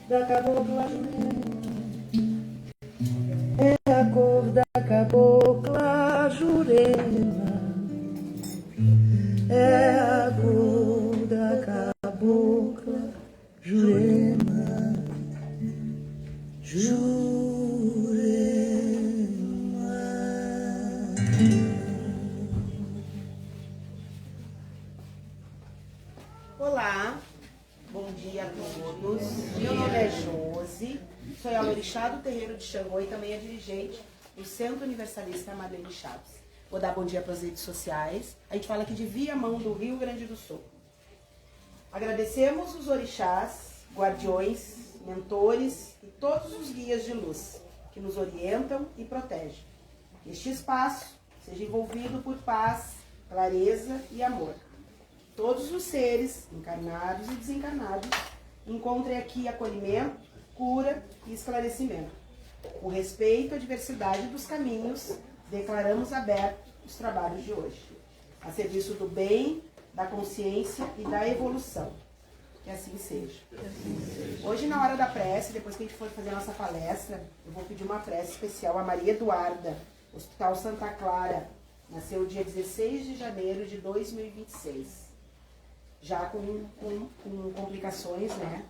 da cabocla Jurema. É a cor da cabocla Jurema. É a cor da cabocla Jurema. Jurema. Olá, bom dia a todos. Meu nome é Josi, sou a orixá do terreiro de Xangô e também é dirigente do Centro Universalista Marlene Chaves. Vou dar bom dia para as redes sociais. A gente fala aqui de Viamão, do Rio Grande do Sul. Agradecemos os orixás, guardiões, mentores e todos os guias de luz que nos orientam e protegem. Que este espaço seja envolvido por paz, clareza e amor. Todos os seres, encarnados e desencarnados, encontrem aqui acolhimento, cura e esclarecimento. Com respeito à diversidade dos caminhos, declaramos abertos os trabalhos de hoje, a serviço do bem, da consciência e da evolução. Que assim seja. Hoje, na hora da prece, depois que a gente for fazer a nossa palestra, eu vou pedir uma prece especial a Maria Eduarda, Hospital Santa Clara. Nasceu dia 16 de janeiro de 2026. Já com complicações, né?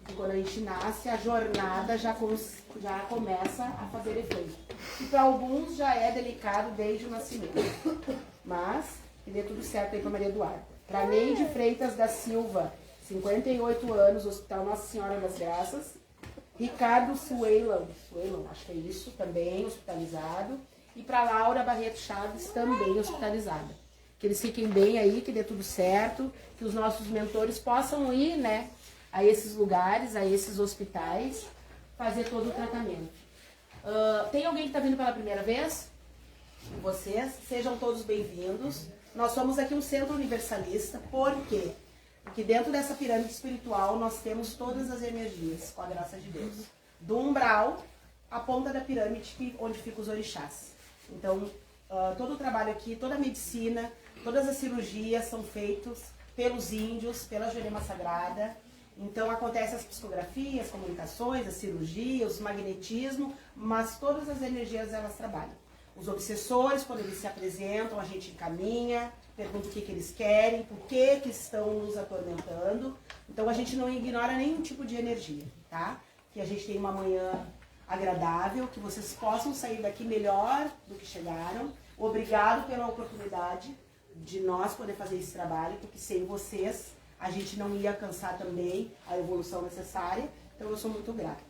E quando a gente nasce, a jornada já começa a fazer efeito. E para alguns já é delicado desde o nascimento. Mas, que dê tudo certo aí para Maria Eduarda. Para Neide Freitas da Silva, 58 anos, Hospital Nossa Senhora das Graças. Ricardo Suelon, acho que é isso, também hospitalizado. E para Laura Barreto Chaves, também hospitalizada. Que eles fiquem bem aí, que dê tudo certo, que os nossos mentores possam ir, né, a esses lugares, a esses hospitais, fazer todo o tratamento. Tem alguém que está vindo pela primeira vez? Vocês, sejam todos bem-vindos. Nós somos aqui um centro universalista, por quê? Porque dentro dessa pirâmide espiritual nós temos todas as energias, com a graça de Deus. Do umbral, à ponta da pirâmide, onde ficam os orixás. Então, todo o trabalho aqui, toda a medicina, todas as cirurgias são feitas pelos índios, pela Jurema Sagrada. Então acontecem as psicografias, comunicações, as cirurgias, o magnetismo, mas todas as energias elas trabalham. Os obsessores, quando eles se apresentam, a gente encaminha, pergunta o que eles querem, por que estão nos atormentando. Então a gente não ignora nenhum tipo de energia, tá? Que a gente tenha uma manhã agradável, que vocês possam sair daqui melhor do que chegaram. Obrigado pela oportunidade de nós poder fazer esse trabalho, porque sem vocês a gente não ia alcançar também a evolução necessária, então eu sou muito grata.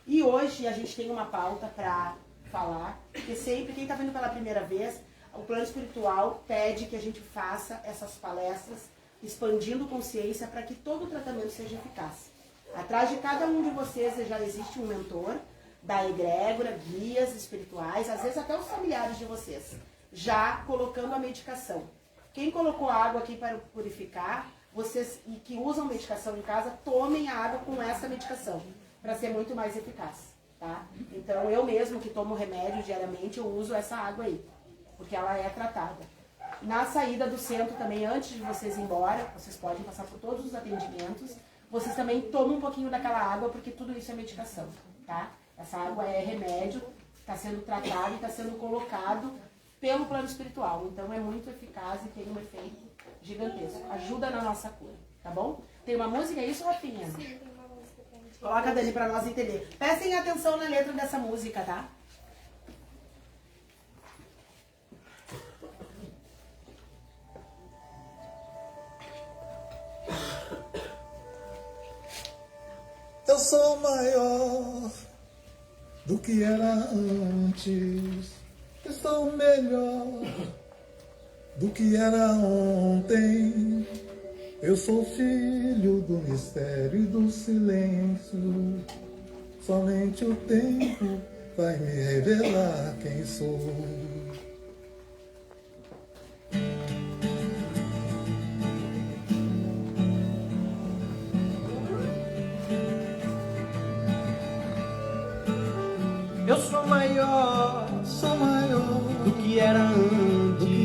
E hoje a gente tem uma pauta para falar, porque sempre, quem está vendo pela primeira vez, o plano espiritual pede que a gente faça essas palestras expandindo consciência para que todo o tratamento seja eficaz. Atrás de cada um de vocês já existe um mentor da egrégora, guias espirituais, às vezes até os familiares de vocês, já colocando a medicação. Quem colocou água aqui para purificar, vocês e que usam medicação em casa, tomem a água com essa medicação, para ser muito mais eficaz, tá? Então, eu mesmo que tomo remédio diariamente, eu uso essa água aí, porque ela é tratada. Na saída do centro também, antes de vocês ir embora, vocês podem passar por todos os atendimentos, vocês também tomam um pouquinho daquela água, porque tudo isso é medicação, tá? Essa água é remédio, está sendo tratado e está sendo colocado pelo plano espiritual. Então é muito eficaz e tem um efeito gigantesco. Ajuda na nossa cura, tá bom? Tem uma música, é isso, Rafinha? Sim, tem uma música pra gente. Coloca dali para nós entender. Prestem atenção na letra dessa música, tá? Eu sou maior do que era antes. Eu sou melhor do que era ontem. Eu sou filho do mistério e do silêncio. Somente o tempo vai me revelar quem sou. Eu sou maior do que era antes.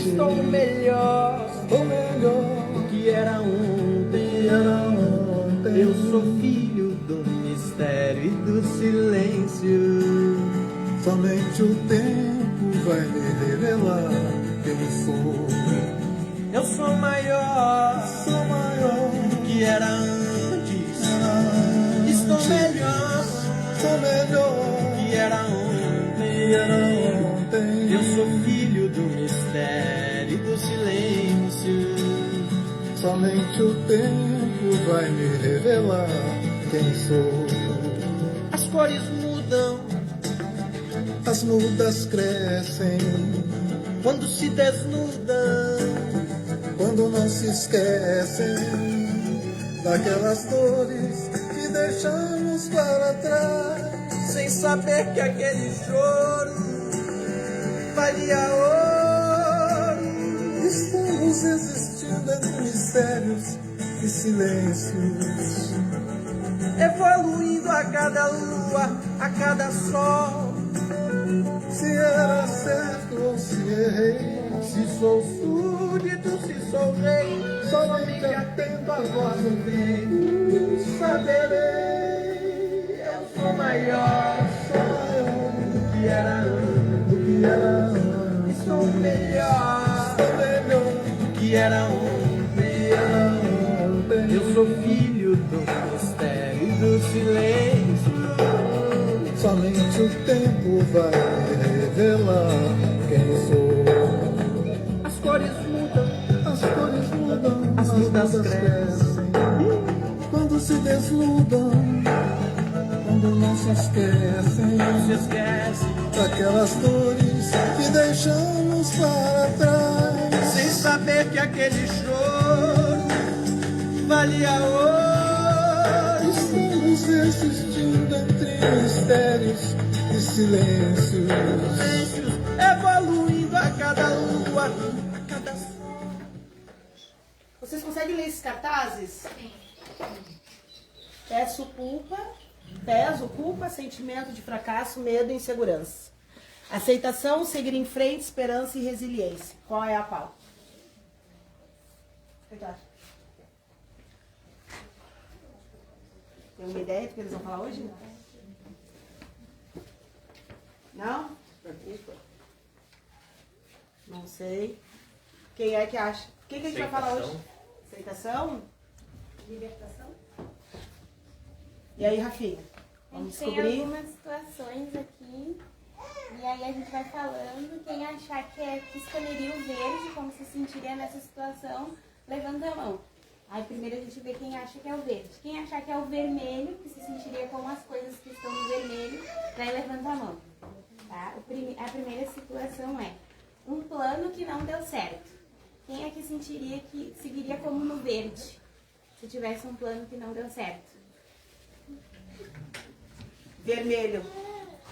Estou melhor Sou melhor do que era ontem. Eu sou filho do mistério e do silêncio. Somente o tempo vai me revelar quem sou. Eu sou maior do que era antes. Estou melhor do que era ontem. Eu sou filho do mistério e do silêncio. Somente o tempo vai me revelar quem sou. As cores mudam, As mudas crescem quando se desnudam. quando não se esquecem daquelas dores que deixamos para trás. Sem saber que aquele choro valia ouro. Estamos existindo entre mistérios e silêncios. Evoluindo a cada lua, a cada sol. Se era certo ou se errei, Se sou súdito, se sou rei, somente atento a voz do bem. Saberei, eu sou maior do que era antes. E sou melhor do que era ontem. Eu sou filho do mistério e do silêncio. somente o tempo vai me revelar quem sou. As cores mudam, As mudas crescem quando se desnudam, quando não se esquecem não se esquece. daquelas dores que deixamos para trás. Sem saber que aquele choro valia ouro. Estamos existindo entre mistérios e silêncios. Silêncios evoluindo a cada lua, a cada sol. Vocês conseguem ler esses cartazes? Peço culpa, peso, culpa, sentimento de fracasso, medo e insegurança. Aceitação, seguir em frente, esperança e resiliência. Qual é a pauta? Tem uma ideia do que eles vão falar hoje? Não? Não sei. Quem é que acha? O que a gente vai falar hoje? Aceitação? Libertação? E aí, Rafinha? A Vamos gente tem descobrir. algumas situações aqui, e aí a gente vai falando. Quem achar que escolheria o verde, como se sentiria nessa situação, levanta a mão. Aí primeiro a gente vê quem acha que é o verde. Quem achar que é o vermelho, que se sentiria com as coisas que estão no vermelho, daí levanta a mão. Tá? A primeira situação é um plano que não deu certo. Quem é que sentiria que seguiria como no verde, se tivesse um plano que não deu certo? Vermelho.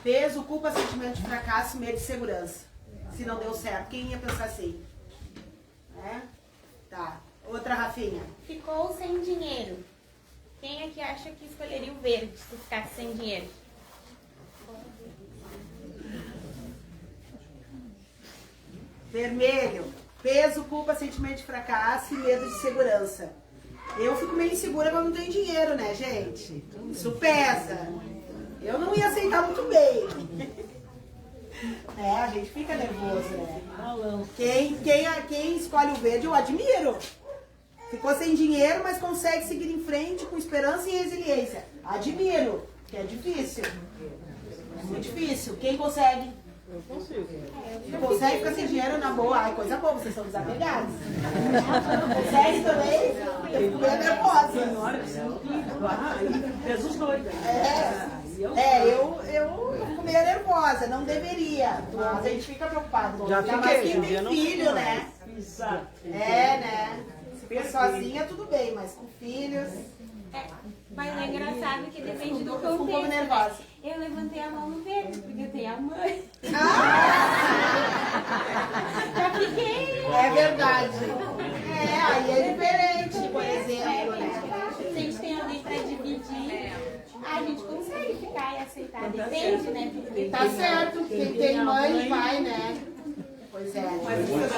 Peso, culpa, sentimento de fracasso, medo e segurança. Se não deu certo, quem ia pensar assim? Né? Tá. Outra, Rafinha. Ficou sem dinheiro. Quem é que acha que escolheria o verde se ficasse sem dinheiro? Vermelho. Peso, culpa, sentimento de fracasso e medo de segurança. Eu fico meio insegura quando não tenho dinheiro, né, gente? Isso pesa. Eu não ia aceitar muito bem. É, a gente fica nervoso, né? Quem escolhe o verde, eu admiro. Ficou sem dinheiro, mas consegue seguir em frente com esperança e resiliência. Admiro, que é difícil. É muito difícil. Quem consegue? Eu consigo. Consegue ficar sem dinheiro na boa? Ai, coisa boa, vocês são desapegados. Consegue também? Eu fico meio nervosa. Jesus doido. Eu fico meio nervosa, não deveria. Mas a gente fica preocupado. Já Ainda fiquei, mais quem hoje em dia tem não filho, fico né? Exato. É, né? Se for sozinha, tudo bem, mas com filhos. Mas é engraçado que depende do Eu fico um pouco contexto. nervosa. Eu levantei a mão no verde, porque eu tenho a mãe. Já fiquei. É verdade. É, aí é diferente, por exemplo, né? Se a gente tem alguém pra dividir, a gente consegue ficar e aceitar. Depende, né? Porque Tá certo, quem tem mãe vai, né? Pois é. Mas você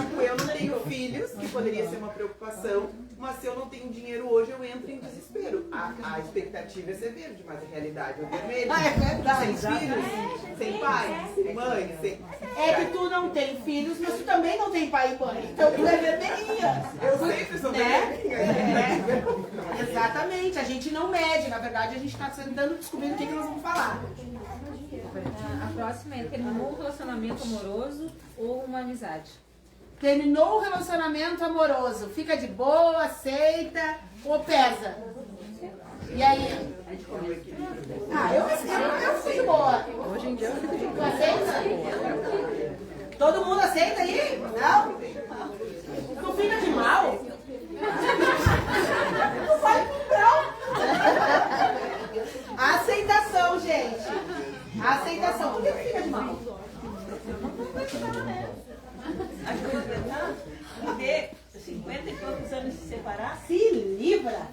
Tipo, eu não tenho filhos, que poderia ser uma preocupação, mas se eu não tenho dinheiro hoje, eu entro em desespero. A expectativa é ser verde, mas a realidade é vermelho. É verdade. Sem filhos, sem pai, sem mãe, sem... É que tu não tem filhos, mas tu também não tem pai e mãe. Então tu é vermelhinha. Eu sempre sou Né? vermelhinha. Exatamente. A gente não mede. Na verdade, a gente está tentando descobrir o que nós vamos falar. A próxima é: terminou um relacionamento amoroso ou uma amizade? Terminou o relacionamento amoroso. Fica de boa, aceita ou pesa? E aí? Ah, eu fico de boa. Hoje em dia eu fico de boa. Tu aceita? Todo mundo aceita aí? Não? Tu fica de mal? Tu vai pro grau. Aceitação, gente. Aceitação. Por que tu fica de mal? Acho que eu vou tentar ter 50 e poucos anos de se separar. Se livra.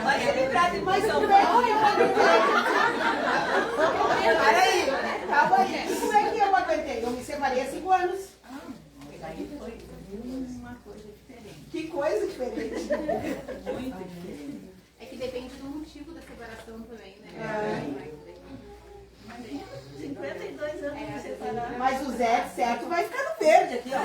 Vai se livrar de Mas emoção. como é que eu aguentei? Peraí, calma aí. Como é que eu aguentei? Eu me separei há 5 anos. Aí foi uma coisa diferente. Que coisa diferente. Muito diferente. É que depende do motivo da separação também, né? 52 anos de separar. Mas o Zé, certo, vai ficar no verde aqui, ó.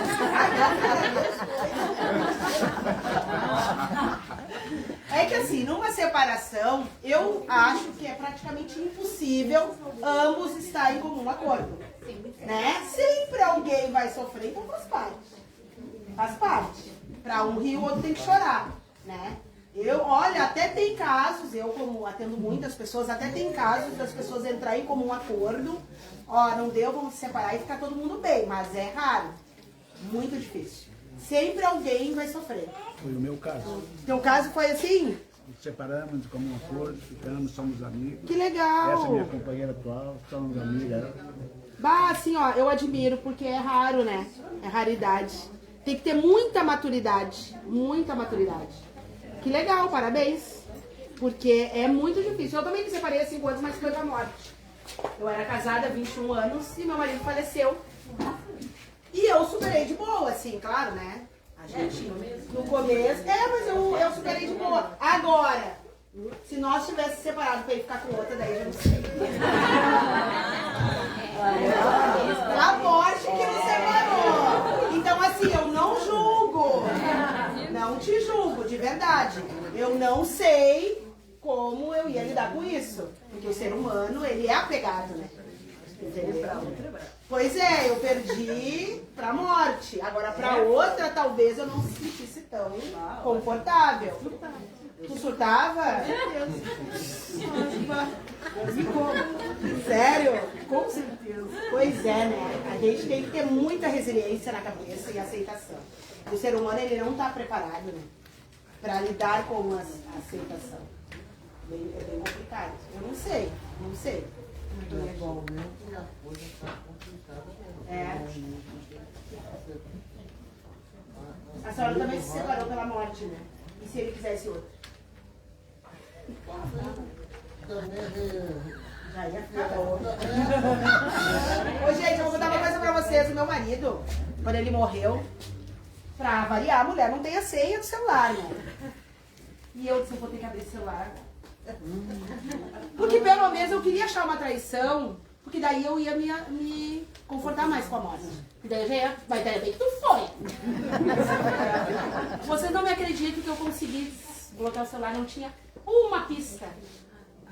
É que assim, numa separação, eu acho que é praticamente impossível ambos estarem em comum acordo. Né? Sempre alguém vai sofrer, então faz parte. Faz parte. Pra um rir, o outro tem que chorar, né? Olha, até tem casos, eu como atendo muitas pessoas, até tem casos das pessoas entrarem em comum acordo, ó, não deu, vamos se separar e ficar todo mundo bem, mas é raro, muito difícil. Sempre alguém vai sofrer. Foi o meu caso. Teu caso foi assim? Nos separamos como um acordo, ficamos, somos amigos. Que legal! Essa é minha companheira atual, somos amigas. Bah, assim, ó, eu admiro, porque é raro, né? É raridade. Tem que ter muita maturidade, muita maturidade. Que legal, parabéns. Porque é muito difícil. Eu também me separei há 5 anos, mas foi pra morte. Eu era casada há 21 anos e meu marido faleceu. E eu superei de boa, assim, claro, né? A gente, no começo... mas eu superei de boa. Agora, se nós tivéssemos separado pra ele ficar com outra, daí eu já não sei. A morte que nos separou. Então, assim, eu não julgo. Não te julgo, de verdade. Eu não sei como eu ia lidar com isso. Porque o ser humano, ele é apegado, né? Entendeu? Pois é, eu perdi pra morte. Agora, pra outra, talvez eu não se sentisse tão confortável. Tu surtava? Sério? Com certeza. Pois é, né? A gente tem que ter muita resiliência na cabeça e aceitação. O ser humano, ele não está preparado, né? Para lidar com a aceitação. É bem complicado. Eu não sei. É bom, né? A senhora também se separou pela morte, né? E se ele quisesse outro? Já ia ficar bom. Ô, gente, eu vou contar uma coisa pra vocês. O meu marido, quando ele morreu, pra variar, a mulher não tem a senha do celular, né? E eu disse, eu vou ter que abrir o celular. Porque pelo menos eu queria achar uma traição, porque daí eu ia me confortar mais com a morte. E daí eu já ia, mas daí bem que tu foi. Vocês não me acreditam que eu consegui bloquear o celular, não tinha uma pista.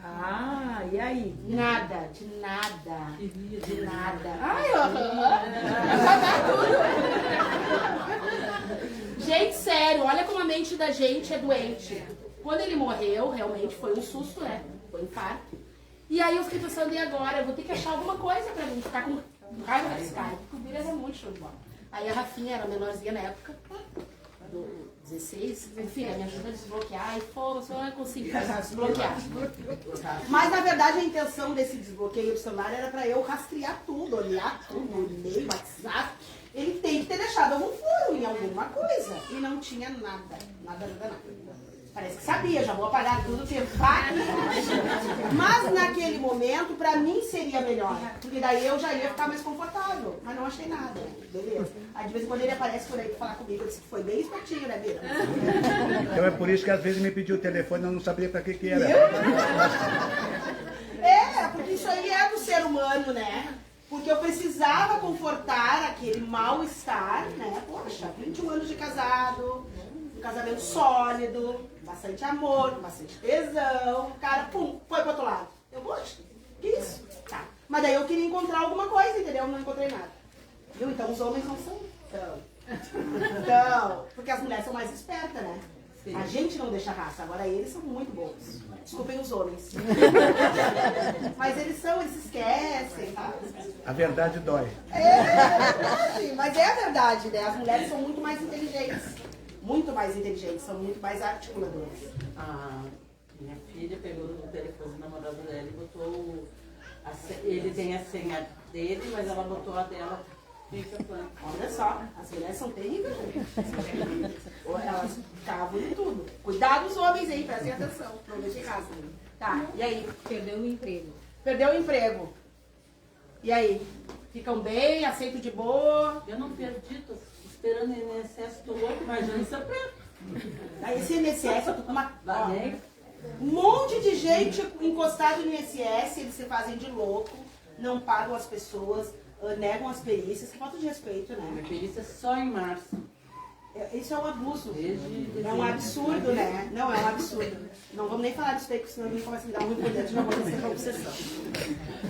Ah, e aí? Nada, de nada. De nada. Ai, ó. Apagar tudo. Gente, sério, olha como a mente da gente é doente. Quando ele morreu, realmente foi um susto, né? Foi um infarto. E aí eu fiquei pensando, e agora? Eu vou ter que achar alguma coisa pra mim ficar com raiva desse cara. Porque o Bira é muito show de bola. Aí a Rafinha era menorzinha na época, do 16. Filha, me ajuda a desbloquear. E pô, só eu consigo desbloquear. Mas na verdade a intenção desse desbloqueio do celular era pra eu rastrear tudo, olhar tudo, e-mail, WhatsApp. Ele tem que ter deixado algum furo em alguma coisa. E não tinha nada. Parece que sabia, já vou apagar tudo, tempo aqui. Mas naquele momento, pra mim seria melhor. Porque daí eu já ia ficar mais confortável. Mas não achei nada. Beleza. Aí de vez em quando ele aparece por aí pra falar comigo. Eu disse que foi bem espertinho, né, Bira? Então é por isso que às vezes me pediu o telefone e eu não sabia pra que era. Porque isso aí é do ser humano, né? Porque eu precisava confortar aquele mal-estar, né? Poxa, 21 anos de casado, um casamento sólido, bastante amor, bastante tesão. O cara, pum, foi pro outro lado. Eu, poxa, que isso? Tá. Mas daí eu queria encontrar alguma coisa, entendeu? Não encontrei nada. Viu? Então os homens não são tão. Porque as mulheres são mais espertas, né? Sim. A gente não deixa raça, agora eles são muito bons. Desculpem os homens. Mas eles se esquecem, tá? A verdade dói. Mas é a verdade, né? As mulheres são muito mais inteligentes. Muito mais inteligentes, são muito mais articuladoras. A minha filha pegou o telefone do namorado dela e botou... Ele tem a senha dele, mas ela botou a dela. Olha só, as mulheres são terríveis, gente. Elas cavam em tudo. Cuidado dos homens aí, prestem atenção. Não deixem casa. Tá, e aí? Perdeu o emprego. Perdeu o emprego. E aí? Ficam bem, aceitam de boa? Eu não perdi, tô esperando o INSS, tô louco, imagina isso é. Aí esse INSS, eu tô com uma... Um monte de gente encostado no INSS, eles se fazem de louco, não pagam as pessoas, negam as perícias, que falta de respeito, né? Minha perícia é só em março. Isso é um abuso. É um absurdo, né? Não, é um absurdo. Não vamos nem falar disso aí, porque senão alguém começa a me dar um por dentro e já vou descer pra obsessão.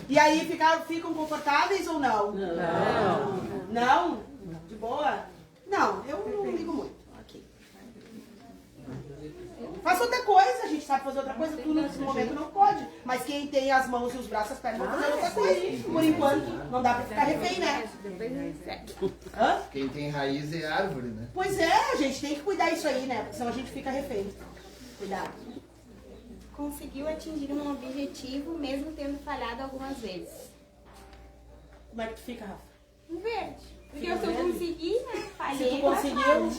E aí, ficam confortáveis ou não? Não. Não? De boa? Não, eu não ligo muito. Aqui. Faça outra coisa, a gente sabe fazer outra coisa, tu nesse momento não pode. Mas quem tem as mãos e os braços, as pernas, vai fazer outra coisa. Por enquanto, não dá pra ficar refém, né? Hã? Quem tem raiz é árvore, né? Pois é, a gente tem que cuidar disso aí, né? Porque senão a gente fica refém. Cuidado. Conseguiu atingir um objetivo, mesmo tendo falhado algumas vezes. Como é que tu fica, Rafa? Um verde. Porque se eu consegui, né? Falhei. Se tu conseguiu...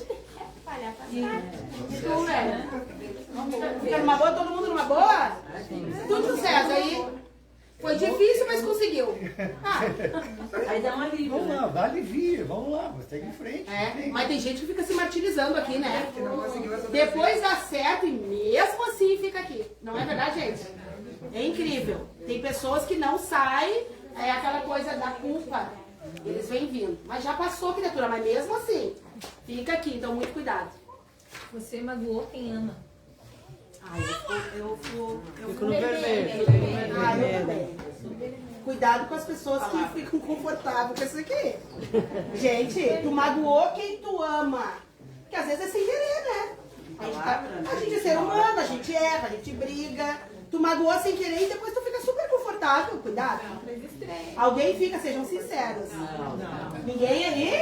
Falhar faz parte. E tu, velho? Fica numa boa, todo mundo numa boa? Tudo César aí. Foi difícil, mas conseguiu. Aí dá uma alívio. Vamos lá, dá alivio, vamos lá, você segue em frente. Mas tem gente que fica se martirizando aqui, né? Depois dá certo e mesmo assim fica aqui. Não é verdade, gente? É incrível. Tem pessoas que não saem, é aquela coisa da culpa. Eles vêm vindo. Mas já passou, criatura, mas mesmo assim, fica aqui, então muito cuidado. Você magoou quem ama. Eu fico no vermelho. Eu também. Cuidado com as pessoas que ficam confortáveis com isso aqui. Gente, tu magoou quem tu ama. Porque às vezes é sem querer, né? A gente é ser humano, a gente erra, a gente briga. Tu magoou sem querer e depois tu fica super confortável. Cuidado. Alguém fica, sejam sinceros. Ninguém ali?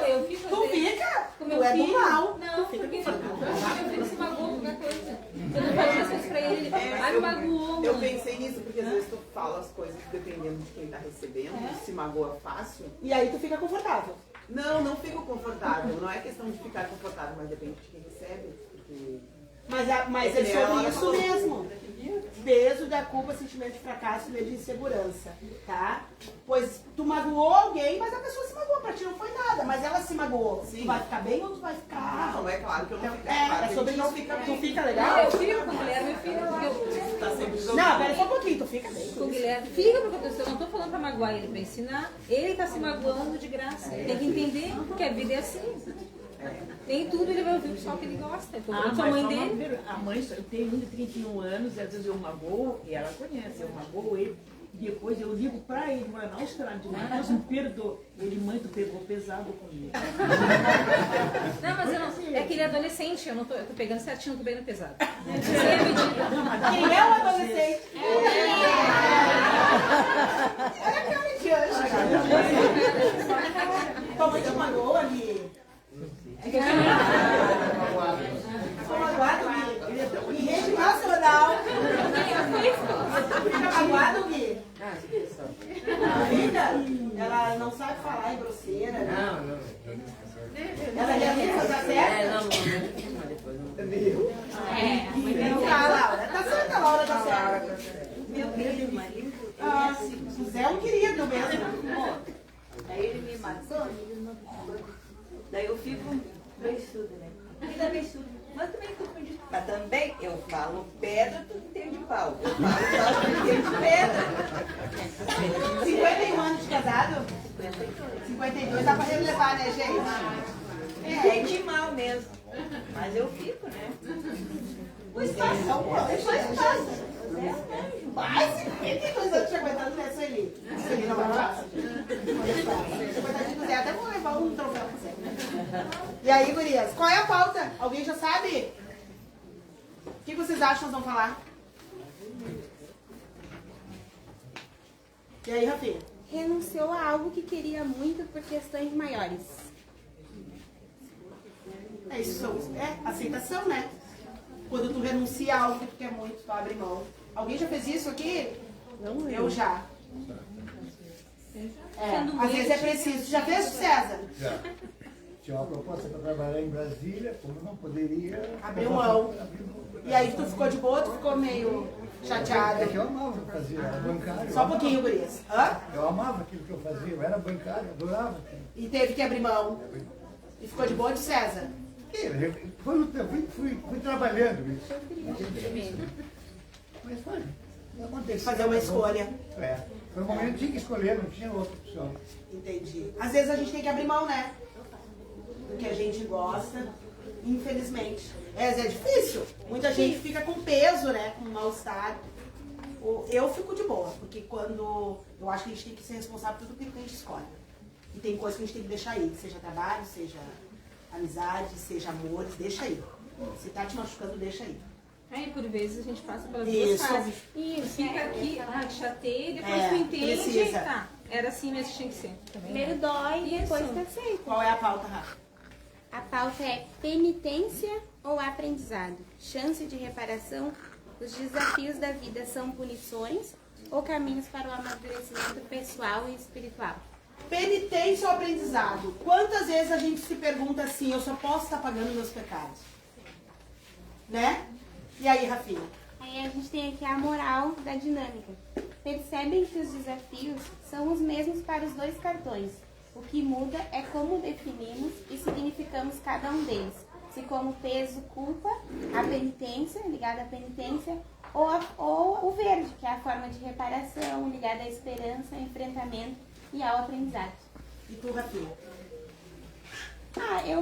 Eu fico. Tu fica? Tu é do mal. Não, porque meu filho se magoou com qualquer coisa. Eu não falei as coisas pra ele. Ai, me magoou. Eu pensei nisso, porque às vezes tu fala as coisas dependendo de quem tá recebendo, se magoa fácil. E aí tu fica confortável. Não fico confortável. Não é questão de ficar confortável, mas depende de quem recebe. Porque... Mas é sobre isso mesmo. Peso da culpa, sentimento de fracasso, medo de insegurança, tá? Pois tu magoou alguém, mas a pessoa se magoou, pra ti não foi nada, mas ela se magoou. Sim. Tu vai ficar bem ou tu vai ficar... Não, é claro que eu não fico. É sobre isso. Tu fica legal? Eu fico com o Guilherme, eu fico. Tá sempre Não, pera só um pouquinho, tu fica bem. Com o Guilherme, fica porque eu não tô falando pra magoar ele, pra ensinar. Ele tá se magoando de graça. Tem que entender que a vida é assim. Nem tudo ele vai ouvir o pessoal que ele gosta. Mas a mãe dele. A mãe tem 31 anos, e às vezes eu magoo, e ela conhece, eu magoo ele. E depois eu ligo pra ele, mas não esperar de nada, Deus me perdoa. Ele, mãe, tu pegou pesado comigo. Não, mas eu não. É que ele é adolescente, eu tô pegando certinho, não tô pegando pesado. Quem é o adolescente? É aquela de anjo. Tua mãe te magoou ali? Sou magoado, Gui. Em rede nacional. Fica magoado, Gui? Ela não sabe falar, é grosseira. Não. Ela já viu fazer certo? Não. Viu? Daí eu fico beiçuda, né? Vida beiçuda. Mas também tu pode. Mas também eu falo pedra, tu entende pau. Eu falo pau, tu entende pedra. 51 anos de casado? 52 dá pra relevar, né, gente? É de mal mesmo. Mas eu fico, né? Pois passa, mas 52 anos te aguentando, né, Sueli? Sueli não vai fácil. 52 até vou levar um troféu pra você. E aí, gurias, qual é a pauta? Alguém já sabe? O que vocês acham que nós vamos falar? E aí, Rafinha? Renunciou a algo que queria muito por questões maiores. É isso, é aceitação, né? Quando tu renuncia a algo que tu quer muito, tu abre mão. Alguém já fez isso aqui? Não, eu já. Às vezes é preciso. Já fez, César? Já. Tinha uma proposta para trabalhar em Brasília, como não poderia... Abriu mão. E aí tu ficou de boa, tu ficou meio chateada. É que eu amava o que eu fazia, eu era bancário. Só um pouquinho, gurias. Hã? Eu amava aquilo que eu fazia, eu era bancário, eu adorava aquilo. E teve que abrir mão. E ficou de boa de César. Fui trabalhando isso. Mas foi. Aconteceu. Fazer uma escolha. É. Foi um momento que tinha que escolher, não tinha outra opção. Entendi. Às vezes a gente tem que abrir mão, né? Do que a gente gosta, infelizmente. É difícil. Muita gente fica com peso, né? Com mal-estar. Eu fico de boa, porque quando... Eu acho que a gente tem que ser responsável por tudo que a gente escolhe. E tem coisas que a gente tem que deixar aí. Seja trabalho, seja amizade, seja amores, deixa aí. Se tá te machucando, deixa aí. E por vezes a gente passa pelas duas fases. Isso, fica aqui, chateia, depois tu entende. Precisa. Tá, era assim mesmo que tinha que ser. Primeiro dói e depois tá aceito. Qual é a pauta, Rafa? A pauta é penitência ou aprendizado? Chance de reparação? Os desafios da vida são punições ou caminhos para o amadurecimento pessoal e espiritual? Penitência ou aprendizado? Quantas vezes a gente se pergunta assim, eu só posso estar pagando meus pecados? Né? E aí, Rafinha? Aí a gente tem aqui a moral da dinâmica. Percebem que os desafios são os mesmos para os dois cartões. O que muda é como definimos e significamos cada um deles. Se como peso, culpa, a penitência, ligada à penitência, ou o verde, que é a forma de reparação, ligada à esperança, enfrentamento e ao aprendizado. E tu, Rafinha? Eu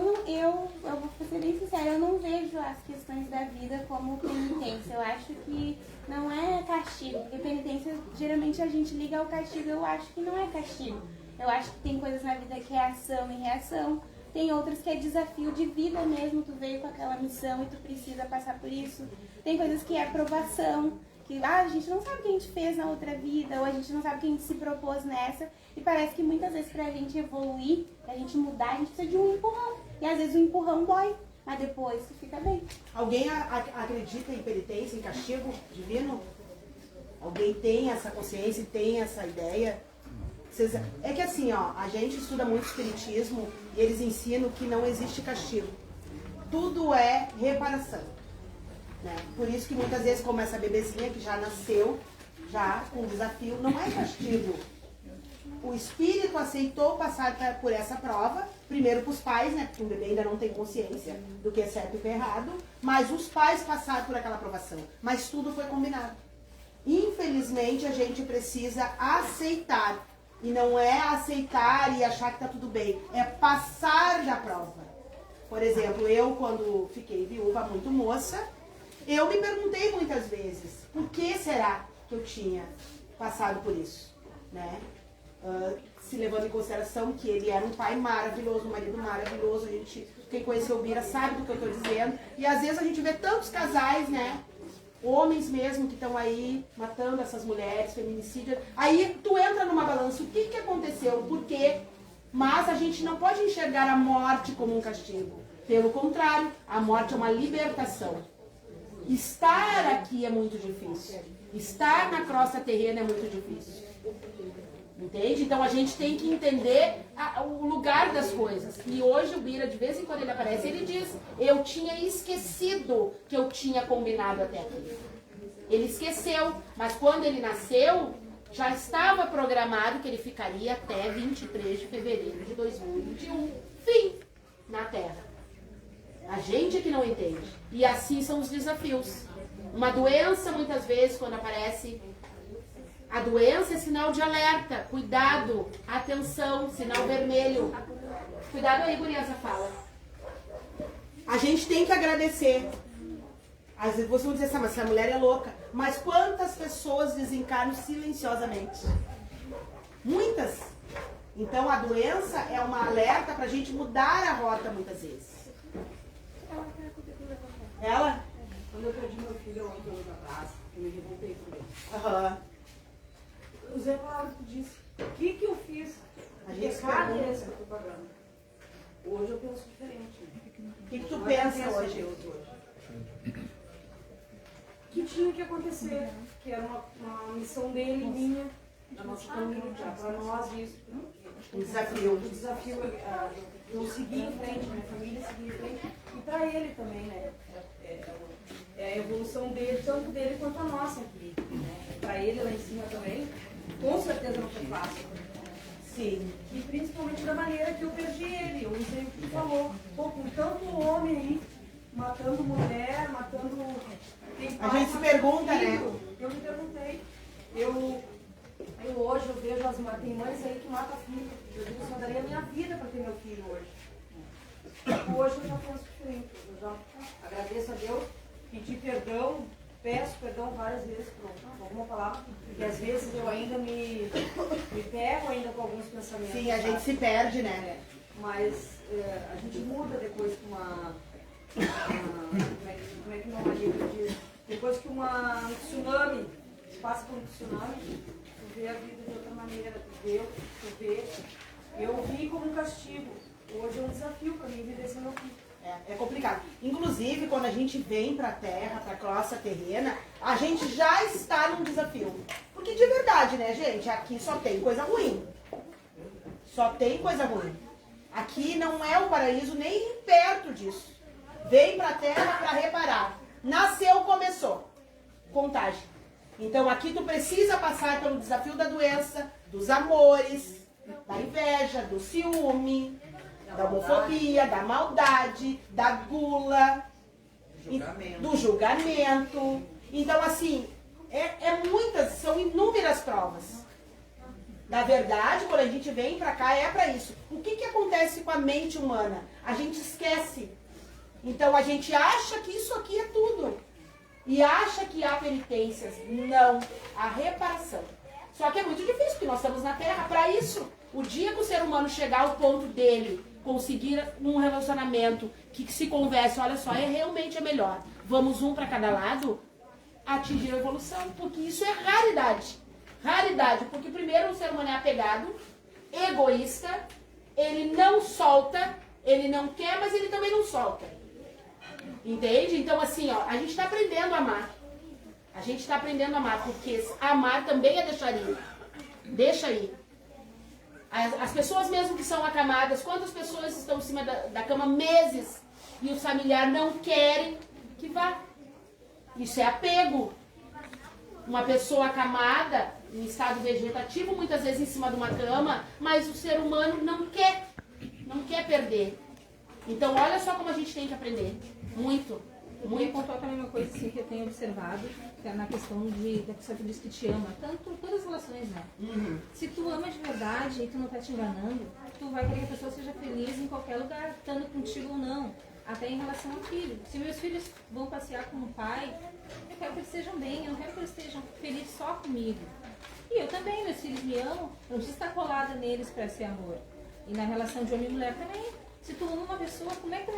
vou ser bem sincera, eu não vejo as questões da vida como penitência. Eu acho que não é castigo, porque penitência, geralmente a gente liga ao castigo, eu acho que não é castigo. Eu acho que tem coisas na vida que é ação e reação, tem outras que é desafio de vida mesmo, tu veio com aquela missão e tu precisa passar por isso. Tem coisas que é aprovação, que a gente não sabe o que a gente fez na outra vida, ou a gente não sabe o que a gente se propôs nessa, e parece que muitas vezes pra gente evoluir, pra gente mudar, a gente precisa de um empurrão. E às vezes o empurrão dói, mas depois tu fica bem. Alguém acredita em penitência, em castigo divino? Alguém tem essa consciência e tem essa ideia? É que assim, ó, a gente estuda muito espiritismo e eles ensinam que não existe castigo. Tudo é reparação. Né? Por isso que muitas vezes, como essa bebezinha que já nasceu, já com desafio, não é castigo. O espírito aceitou passar por essa prova, primeiro para os pais, né? Porque o bebê ainda não tem consciência do que é certo e o que é errado, mas os pais passaram por aquela provação. Mas tudo foi combinado. Infelizmente, a gente precisa aceitar. E não é aceitar e achar que tá tudo bem. É passar da prova. Por exemplo, eu quando fiquei viúva muito moça, eu me perguntei muitas vezes, por que será que eu tinha passado por isso? Né? Se levando em consideração que ele era um pai maravilhoso, um marido maravilhoso, quem conheceu o Bira sabe do que eu estou dizendo. E às vezes a gente vê tantos casais, né? Homens mesmo que estão aí matando essas mulheres, feminicídio. Aí tu entra numa balança, o que aconteceu, por quê? Mas a gente não pode enxergar a morte como um castigo. Pelo contrário, a morte é uma libertação. Estar aqui é muito difícil. Estar na crosta terrena é muito difícil. Entende? Então a gente tem que entender o lugar das coisas. E hoje o Bira, de vez em quando ele aparece, ele diz, eu tinha esquecido que eu tinha combinado até aqui. Ele esqueceu, mas quando ele nasceu, já estava programado que ele ficaria até 23 de fevereiro de 2021. Fim. na Terra. A gente é que não entende. E assim são os desafios. Uma doença, muitas vezes, quando aparece, a doença é sinal de alerta. Cuidado, atenção, sinal vermelho. Cuidado aí, guriaza, fala. A gente tem que agradecer. Às vezes vocês vão dizer assim, mas essa mulher é louca. Mas quantas pessoas desencarnam silenciosamente? Muitas. Então a doença é uma alerta pra gente mudar a rota muitas vezes. Ela? Quando eu perdi meu filho há 8 anos atrás, eu me revoltei com ele. Aham. O Zé Paulo disse, o que eu fiz? A gente cada pergunta. vez que eu tô pagando. Hoje eu penso diferente. O que tu pensa hoje? Que tinha que acontecer, que era uma missão dele e minha, da nossa família, para nós isso. Um desafio. O desafio eu seguir em frente, minha família seguir em frente, e para ele também, né? É a evolução dele, tanto dele quanto a nossa aqui. Né? Para ele lá em cima também, com certeza não foi fácil. Sim. E principalmente da maneira que eu perdi ele, eu não sei o que tu falou. Pô, com tanto homem aí, matando mulher, matando... A gente se pergunta, né? Eu me perguntei. Eu hoje eu vejo tem mães aí que matam filho. Eu digo, eu daria a minha vida para ter meu filho hoje. Hoje eu já penso diferente. Eu já agradeço a Deus, pedi perdão, peço perdão várias vezes por alguma palavra, porque às vezes eu ainda me pego ainda com alguns pensamentos. Sim, a gente se perde, né? Mas a gente muda depois que como é que não diz? Depois que um tsunami passa por um tsunami, tu vê a vida de outra maneira, tu vê. Eu vi como um castigo. Hoje é um desafio para mim viver sem meu filho. É complicado. Inclusive, quando a gente vem pra Terra, pra classe terrena, a gente já está num desafio. Porque de verdade, né, gente? Aqui só tem coisa ruim. Só tem coisa ruim. Aqui não é o paraíso nem perto disso. Vem pra Terra pra reparar. Nasceu, começou. Contágio. Então aqui tu precisa passar pelo desafio da doença, dos amores, da inveja, do ciúme, da homofobia, da maldade, da gula, do julgamento. Então assim, são inúmeras provas. Na verdade, quando a gente vem pra cá é pra isso. O que acontece com a mente humana? A gente esquece. Então a gente acha que isso aqui é tudo. E acha que há penitências. Não. A reparação. Só que é muito difícil, porque nós estamos na Terra para isso. O dia que o ser humano chegar ao ponto dele, conseguir um relacionamento que se converse, olha só, realmente é melhor. Vamos um para cada lado, atingir a evolução. Porque isso é raridade. Raridade, porque primeiro o ser humano é apegado, egoísta, ele não solta, ele não quer, mas ele também não solta. Entende? Então assim, ó, a gente está aprendendo a amar. A gente está aprendendo a amar, porque amar também é deixar ir. Deixa ir. As pessoas mesmo que são acamadas, quantas pessoas estão em cima da cama meses e os familiares não querem que vá? Isso é apego. Uma pessoa acamada, em estado vegetativo, muitas vezes em cima de uma cama, mas o ser humano não quer perder. Então olha só como a gente tem que aprender. Muito. Eu queria contar também uma coisa assim, que eu tenho observado, que é na questão da pessoa que diz que te ama, todas as relações, né? Uhum. Se tu ama de verdade e tu não tá te enganando, tu vai querer que a pessoa seja feliz em qualquer lugar, estando contigo ou não. Até em relação ao filho. Se meus filhos vão passear com o pai, eu quero que eles estejam bem, eu não quero que eles estejam felizes só comigo. E eu também, meus filhos me amam, eu não preciso estar colada neles para ser amor. E na relação de homem e mulher também. Se tu ama uma pessoa, como é que tu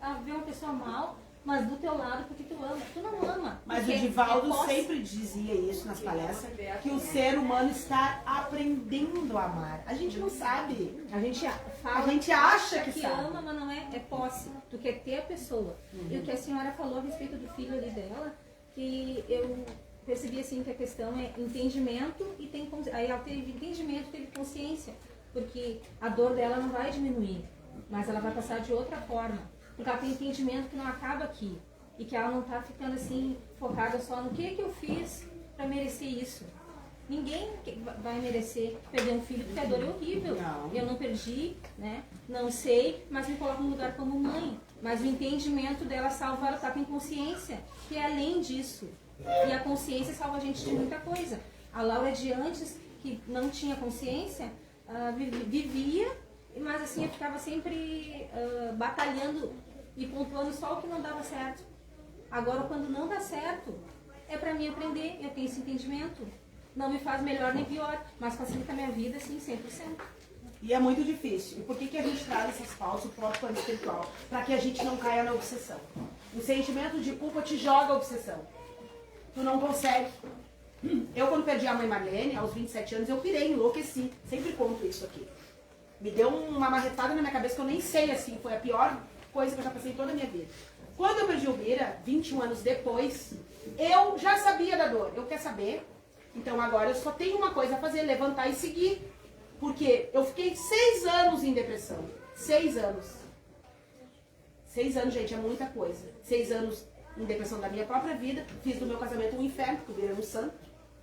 vai ver uma pessoa mal, mas do teu lado porque tu ama? Tu não ama. Mas o Divaldo sempre dizia isso nas palestras, que o ser humano está aprendendo a amar. A gente não sabe. A gente acha que sabe. ama, mas não é posse. Tu quer ter a pessoa. E o que a senhora falou a respeito do filho ali dela, que eu percebi assim que a questão é entendimento e aí ela teve entendimento, teve consciência. Porque a dor dela não vai diminuir, mas ela vai passar de outra forma. Porque ela tem entendimento que não acaba aqui. E que ela não está ficando assim, focada só no que eu fiz para merecer isso. Ninguém vai merecer perder um filho, porque a dor é horrível. Não. Eu não perdi, né? Não sei, mas me coloco no lugar como mãe. Mas o entendimento dela salva, ela tá com consciência, que é além disso. E a consciência salva a gente de muita coisa. A Laura de antes, que não tinha consciência, vivia, mas assim, eu ficava sempre batalhando e pontuando só o que não dava certo. Agora, quando não dá certo, é para mim aprender, eu tenho esse entendimento. Não me faz melhor nem pior, mas facilita a minha vida, assim, 100%. E é muito difícil. E por que a gente traz essas pausas, o próprio plano espiritual? Para que a gente não caia na obsessão. O sentimento de culpa te joga a obsessão. Tu não consegue. Eu, quando perdi a mãe Marlene, aos 27 anos, eu pirei, enlouqueci. Sempre conto isso aqui. Me deu uma marretada na minha cabeça que eu nem sei, assim, foi a pior coisa que eu já passei em toda a minha vida. Quando eu perdi o Bira, 21 anos depois, eu já sabia da dor. Eu quero saber. Então agora eu só tenho uma coisa a fazer, levantar e seguir. Porque eu fiquei 6 anos em depressão. 6 anos. 6 anos, gente, é muita coisa. 6 anos em depressão da minha própria vida. Fiz do meu casamento um inferno, porque o Bira era um santo.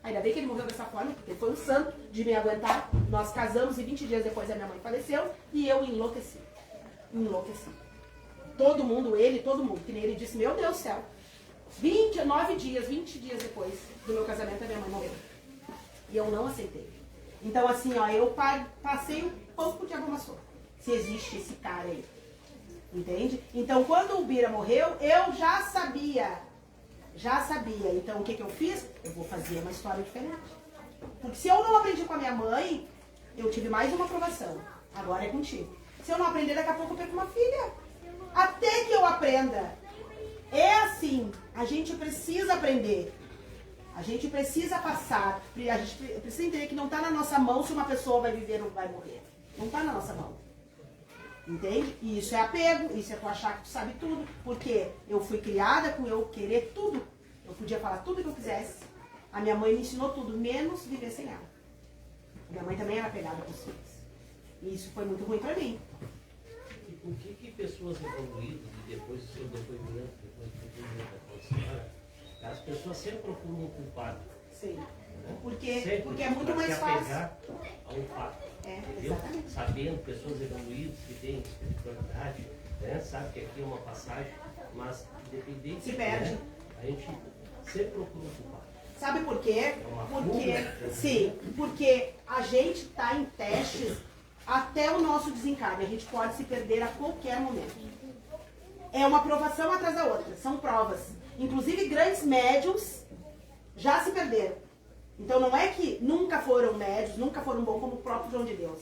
Ainda bem que ele morreu dessa forma, porque ele foi um santo de me aguentar. Nós casamos e 20 dias depois a minha mãe faleceu. E eu enlouqueci. Enlouqueci. Todo mundo, todo mundo. Que nem ele disse, meu Deus do céu. 20 dias depois do meu casamento, a minha mãe morreu. E eu não aceitei. Então, assim, ó, eu passei um pouco de amassou. Se existe esse cara aí. Entende? Então, quando o Bira morreu, eu já sabia. Já sabia. Então, o que eu fiz? Eu vou fazer uma história diferente. Porque se eu não aprendi com a minha mãe, eu tive mais uma aprovação. Agora é contigo. Se eu não aprender, daqui a pouco eu perco uma filha. Até que eu aprenda. É assim, a gente precisa aprender. A gente precisa passar. A gente precisa entender que não está na nossa mão se uma pessoa vai viver ou vai morrer. Não está na nossa mão. Entende? E isso é apego, isso é tu achar que tu sabe tudo. Porque eu fui criada com eu querer tudo. Eu podia falar tudo que eu quisesse. A minha mãe me ensinou tudo, menos viver sem ela. A minha mãe também era apegada com os filhos. E isso foi muito ruim pra mim. E por que pessoas evoluídas, e depois do seu depoimento, depois do depoimento da senhora, as pessoas sempre procuram um culpado? Sim. Né? Porque sempre, é muito mais fácil. Apegar a um fato. Entendeu? Exatamente. Sabendo, pessoas evoluídas que têm espiritualidade, né? Sabe que aqui é uma passagem, mas independente, se perde. Né? A gente sempre procura um culpado. Sabe por quê? Porque a gente está em testes até o nosso desencarne. A gente pode se perder a qualquer momento. É uma provação atrás da outra. São provas. Inclusive, grandes médiums já se perderam. Então, não é que nunca foram médios, nunca foram bons como o próprio João de Deus.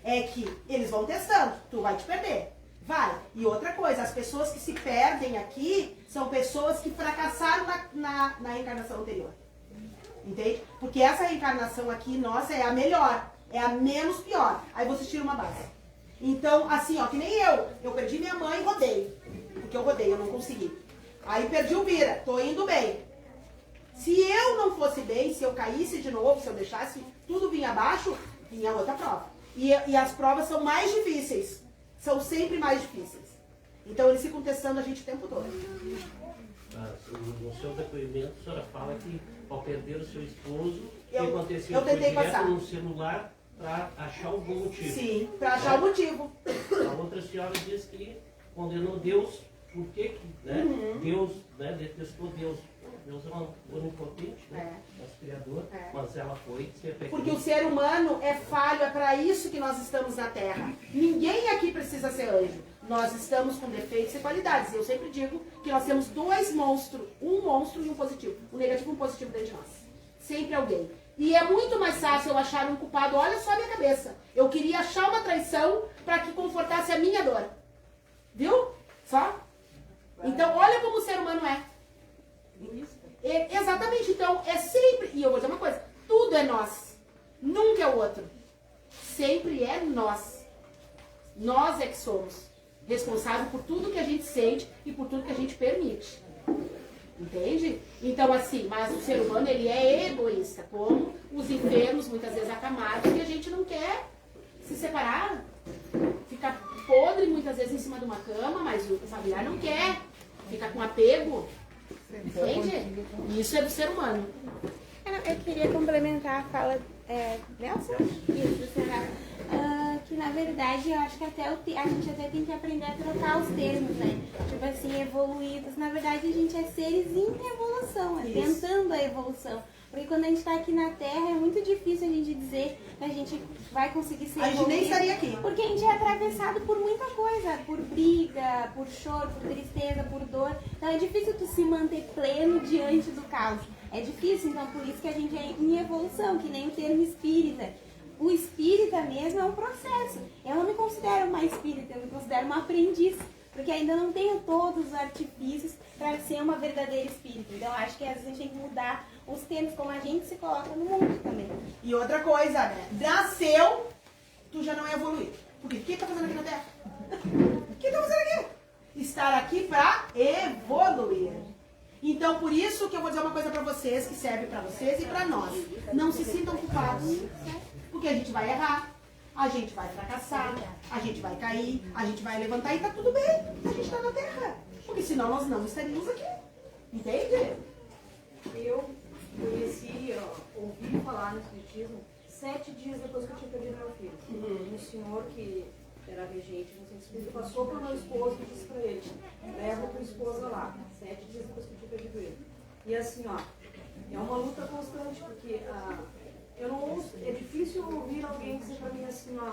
É que eles vão testando. Tu vai te perder. Vai. E outra coisa, as pessoas que se perdem aqui são pessoas que fracassaram na reencarnação anterior. Entende? Porque essa reencarnação aqui, nossa, é a melhor. É a menos pior. Aí vocês tiram uma base. Então, assim, ó, que nem eu perdi minha mãe e rodei. Porque eu rodei, eu não consegui. Aí perdi o Bira, tô indo bem. Se eu não fosse bem, se eu caísse de novo, se eu deixasse tudo vir abaixo, vinha outra prova. E as provas são mais difíceis. São sempre mais difíceis. Então eles ficam testando a gente o tempo todo. No seu depoimento, a senhora fala que ao perder o seu esposo, o que aconteceu? Eu tentei passar no celular para achar algum motivo. Sim, para achar o motivo. A outra senhora diz que condenou Deus, por que né? Deus, né, detestou Deus. Deus é um onipotente, né? Nosso Criador, mas ela foi ser pecadora. Porque o ser humano é falho, é para isso que nós estamos na Terra. Ninguém aqui precisa ser anjo. Nós estamos com defeitos e qualidades. Eu sempre digo que nós temos dois monstros, um monstro e um positivo. Um negativo e um positivo dentro de nós. Sempre alguém. E é muito mais fácil eu achar um culpado. Olha só a minha cabeça. Eu queria achar uma traição para que confortasse a minha dor. Viu? Só? Então, olha como o ser humano é. Exatamente. Então, é sempre... E eu vou dizer uma coisa. Tudo é nós. Nunca é o outro. Sempre é nós. Nós é que somos responsáveis por tudo que a gente sente e por tudo que a gente permite. Entende? Então, assim, mas o ser humano, ele é egoísta, como os enfermos, muitas vezes acamados, e a gente não quer se separar. Fica podre, muitas vezes, em cima de uma cama, mas o familiar não quer. Fica com apego. Entende? Isso é do ser humano. eu queria complementar a fala Nelson? Isso, será? Que na verdade eu acho que até a gente até tem que aprender a trocar os termos, né? Tipo assim, evoluídos. Na verdade a gente é seres em evolução, tentando a evolução. Porque quando a gente está aqui na Terra é muito difícil a gente dizer que a gente vai conseguir ser evoluído. A gente nem estaria aqui. Porque a gente é atravessado por muita coisa, por briga, por choro, por tristeza, por dor. Então é difícil tu se manter pleno diante do caos. É difícil, então por isso que a gente é em evolução, que nem o termo espírita. O espírita mesmo é um processo. Eu não me considero uma espírita, eu me considero uma aprendiz. Porque ainda não tenho todos os artifícios para ser uma verdadeira espírita. Então acho que às vezes a gente tem que mudar os termos, como a gente se coloca no mundo também. E outra coisa, nasceu, tu já não é evoluído. Porque o que tá fazendo aqui na Terra? O que tá fazendo aqui? Estar aqui para evoluir. Então, por isso que eu vou dizer uma coisa para vocês, que serve para vocês e para nós. Não se sintam culpados, porque a gente vai errar, a gente vai fracassar, a gente vai cair, a gente vai levantar e tá tudo bem. A gente tá na Terra. Porque senão nós não estaríamos aqui. Entende? Eu conheci, ouvi falar no espiritismo 7 dias depois que eu tinha perdido meu filho. Um senhor que era regente no centro espírita passou para o meu esposo e disse para ele: leva a tua esposa lá. 7 dias depois que eu tinha perdido ele. E assim, ó, é uma luta constante, porque eu não ouço, é difícil ouvir alguém dizer para mim assim, ó,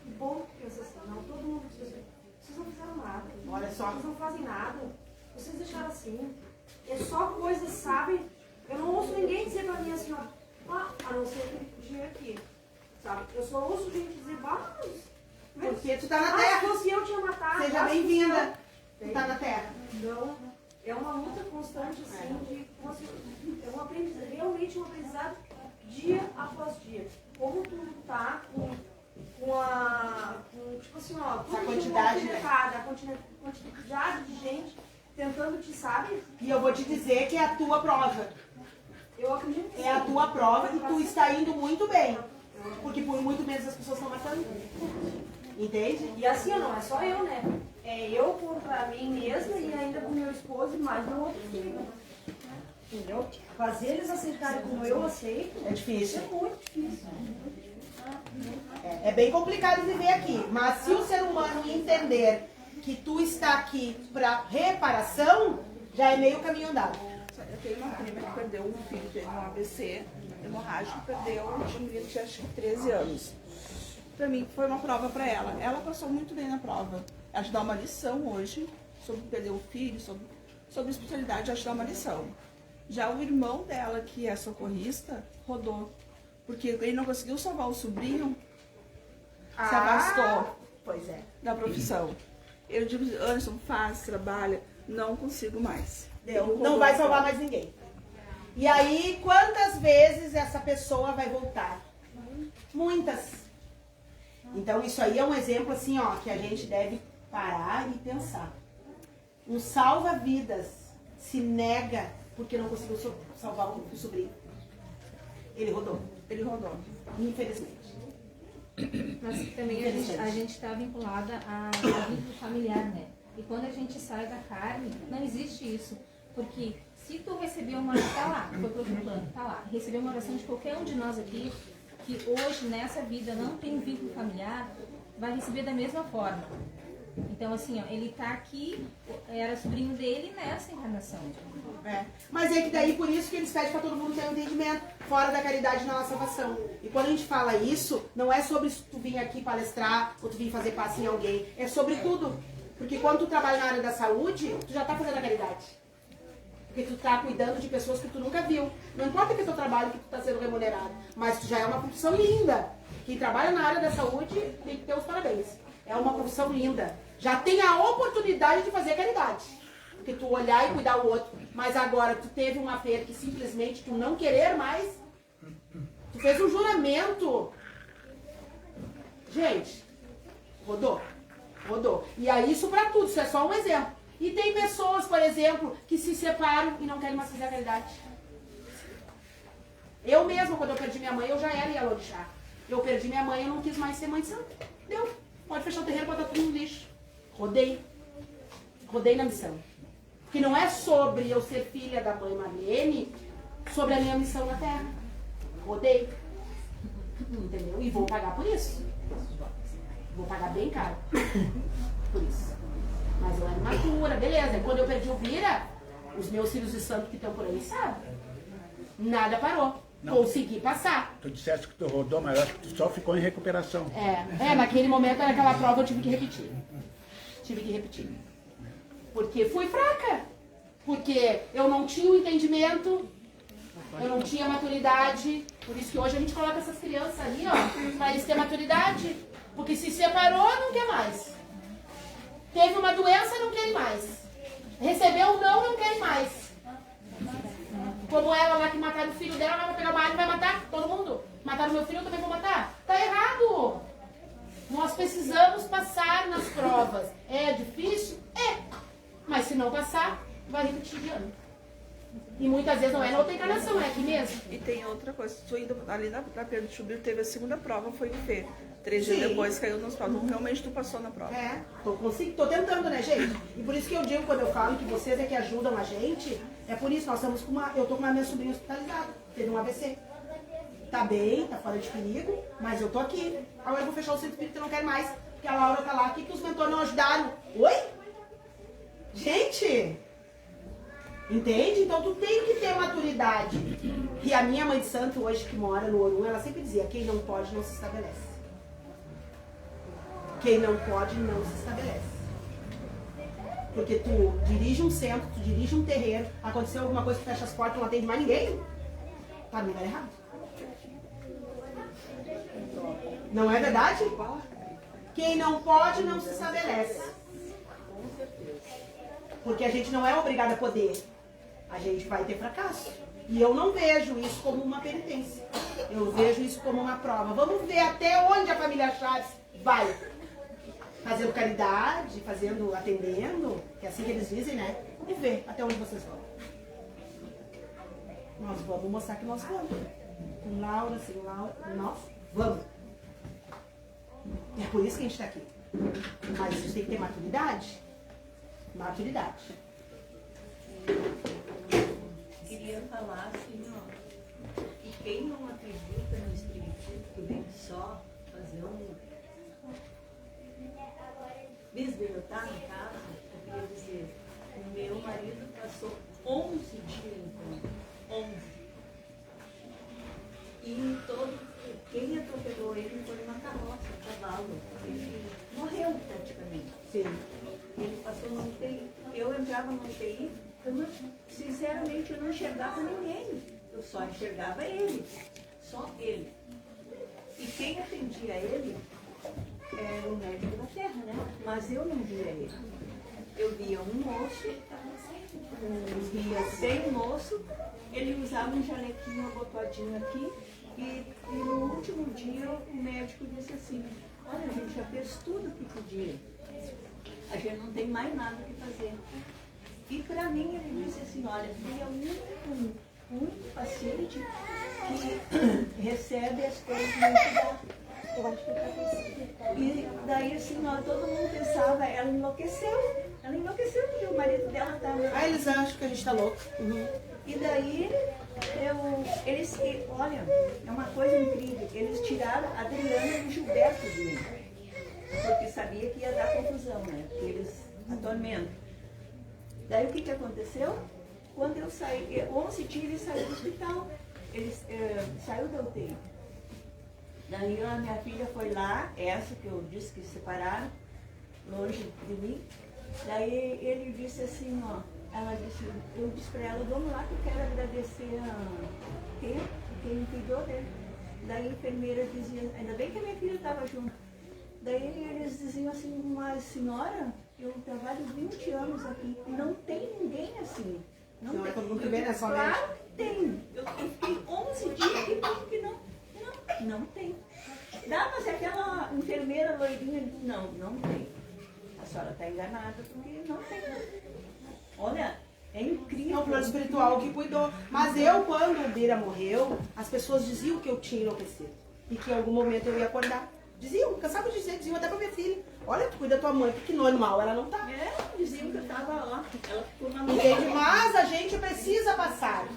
que bom que pensa assim. Não, todo mundo diz assim, vocês não fizeram nada. Olha só. Vocês não fazem nada. Vocês deixaram assim. É só coisas, sabe? Eu não ouço ninguém dizer pra mim assim, ó, a não ser aquele dia aqui, sabe? Eu só ouço gente dizer, porque tu tá na Terra. Se fosse eu tinha matado. Seja bem-vinda. Tu tá na Terra. Então, é uma luta constante, assim, é um aprendizado, realmente um aprendizado dia após dia. Como tu tá com tipo assim, ó, a quantidade, né? A quantidade de gente tentando te, sabe? E eu vou te dizer que é a tua prova. Eu acredito que é a tua prova e tu está indo muito bem. Porque por muito menos as pessoas estão matando. Entende? E assim, não é só eu, né? É eu contra mim mesma e ainda com meu esposo e mais meu outro filho. Entendeu? Fazer eles aceitarem como eu aceito é difícil. É muito difícil. É bem complicado viver aqui. Mas se o ser humano entender que tu está aqui para reparação, já é meio caminho andado. Eu tenho uma prima que perdeu um filho, teve um AVC hemorrágico, tinha acho que 13 anos. Pra mim foi uma prova pra ela. Ela passou muito bem na prova. Ela te dá uma lição hoje sobre perder o filho, sobre espiritualidade, ela te dá uma lição. Já o irmão dela, que é socorrista, rodou. Porque ele não conseguiu salvar o sobrinho, se afastou da profissão. Eu digo, Anderson, faz, trabalha, não consigo mais. Não vai salvar mais ninguém. E aí, quantas vezes essa pessoa vai voltar? Muitas. Então, isso aí é um exemplo assim, ó, que a gente deve parar e pensar. Um salva-vidas se nega porque não conseguiu salvar o sobrinho. Ele rodou. Infelizmente. Mas também a gente está vinculada ao vínculo familiar, né? E quando a gente sai da carne, não existe isso. Porque se tu receber uma oração, tá lá, foi pro outro plano, tá lá. Receber uma oração de qualquer um de nós aqui, que hoje, nessa vida, não tem vínculo familiar, vai receber da mesma forma. Então, assim, ó, ele tá aqui, era sobrinho dele nessa encarnação. Mas é que daí, por isso que eles pedem para todo mundo ter um entendimento, fora da caridade na salvação. E quando a gente fala isso, não é sobre se tu vir aqui palestrar, ou tu vir fazer passe em alguém, é sobre tudo. Porque quando tu trabalha na área da saúde, tu já tá fazendo a caridade. Porque tu tá cuidando de pessoas que tu nunca viu. Não importa que é teu trabalho, que tu tá sendo remunerado, mas tu já é uma profissão linda. Quem trabalha na área da saúde tem que ter os parabéns. É uma profissão linda. Já tem a oportunidade de fazer caridade. Porque tu olhar e cuidar o outro. Mas agora tu teve uma perda que simplesmente tu não querer mais. Tu fez um juramento. Gente, rodou. E aí isso pra tudo, isso é só um exemplo. E tem pessoas, por exemplo, que se separam e não querem mais fazer a caridade. Eu mesma, quando eu perdi minha mãe, eu já era Ialorixá. Eu perdi minha mãe, eu não quis mais ser mãe de santo. Deu. Pode fechar o terreiro e botar tudo no lixo. Rodei na missão. Que não é sobre eu ser filha da mãe Marlene sobre a minha missão na Terra. Odeio. Entendeu? E vou pagar por isso. Vou pagar bem caro por isso. Mas eu era imatura, beleza. E quando eu perdi o Vira, os meus filhos de santo que estão por aí sabem. Nada parou. Consegui passar. Tu disseste que tu rodou, mas eu acho que tu só ficou em recuperação. Naquele momento, naquela prova, eu tive que repetir. Porque fui fraca. Porque eu não tinha o entendimento, eu não tinha maturidade. Por isso que hoje a gente coloca essas crianças ali, ó, pra eles terem maturidade. Porque se separou, não quer mais. Teve uma doença, não quer mais. Recebeu um não quer mais. Como ela lá que mataram o filho dela, ela vai pegar uma arma e vai matar todo mundo. Mataram meu filho, eu também vou matar. Tá errado. Nós precisamos passar nas provas. É difícil? É. Mas se não passar, vai repetir de ano. E muitas vezes não é na outra encarnação, é aqui mesmo. E tem outra coisa, tu indo ali na Pedro de Chubir, teve a segunda prova, foi o Fê. 3 dias depois caiu no hospital. Então, realmente tu passou na prova. Tô tentando, né, gente? E por isso que eu digo, quando eu falo que vocês é que ajudam a gente, é por isso, nós estamos com eu tô com a minha sobrinha hospitalizada, teve um AVC. Tá bem, tá fora de perigo, mas eu tô aqui. Agora eu vou fechar o centro espírita, eu não quero mais, porque a Laura tá lá, que os mentores não ajudaram. Oi? Gente! Entende? Então tu tem que ter maturidade. E a minha mãe de santo hoje, que mora no Orum, ela sempre dizia, quem não pode não se estabelece. Quem não pode não se estabelece. Porque tu dirige um centro, tu dirige um terreiro, aconteceu alguma coisa, tu fecha as portas, não atende mais ninguém, tá no lugar errado. Não é verdade? Quem não pode não se estabelece. Porque a gente não é obrigado a poder. A gente vai ter fracasso. E eu não vejo isso como uma penitência. Eu vejo isso como uma prova. Vamos ver até onde a família Chaves vai. Fazendo caridade, atendendo, que é assim que eles dizem, né? E ver até onde vocês vão. Nós vamos mostrar que nós vamos. Com Laura, sem Laura, nós vamos. É por isso que a gente está aqui. Mas a gente tem que ter maturidade. Maturidade. Queria falar assim, ó, que quem não acredita no espiritismo, que vem só fazer bisbilhotar no caso, eu queria dizer, o meu marido passou 11 dias então, 11. E quem atropelou ele foi uma carroça, um cavalo. Ele morreu praticamente. Sim. Ele passou no UTI. Eu entrava no UTI, sinceramente eu não enxergava ninguém. Eu só enxergava ele. Só ele. E quem atendia ele era o médico da terra, né? Mas eu não via ele. Eu via um moço, sem moço, ele usava um jalequinho abotadinho aqui. E no último dia o médico disse assim, olha, a gente já fez tudo o que podia. A gente não tem mais nada que fazer. E para mim ele disse assim, olha, ele é o único paciente que recebe as coisas no cuidado. Eu acho que ele está pensando. E daí assim, ó, todo mundo pensava, ela enlouqueceu. Ela enlouqueceu porque o marido dela estava... eles acham que a gente está louco. E daí, eles, olha, é uma coisa incrível, eles tiraram a Adriana e o Gilberto de mim, porque sabia que ia dar confusão, né, porque eles atormentam. Daí o que aconteceu? Quando eu saí, 11 dias ele saiu do hospital, ele saiu da UTI. Daí a minha filha foi lá, essa que eu disse que separaram, longe de mim. Daí ele disse assim, ó, eu disse para ela, vamos lá que eu quero agradecer a quem cuidou dele. Daí a enfermeira dizia, ainda bem que a minha filha estava junto. Daí eles diziam assim, mas senhora, eu trabalho 20 anos aqui, não tem ninguém assim. Não tem. Todo mundo que vem nessa Claro que tem. Eu fiquei 11 dias aqui porque não tem. Dá, mas aquela enfermeira loirinha, não tem. A senhora está enganada porque não tem. Olha, é incrível. É um plano espiritual que cuidou. Mas eu, quando o Bira morreu, as pessoas diziam que eu tinha enlouquecido. E que em algum momento eu ia acordar. Diziam, cansava de dizer, diziam até pra minha filha. Olha, tu cuida da tua mãe, porque normal ela não tá. Diziam que eu tava lá. Ela ficou na Entende? Mas a gente precisa passar.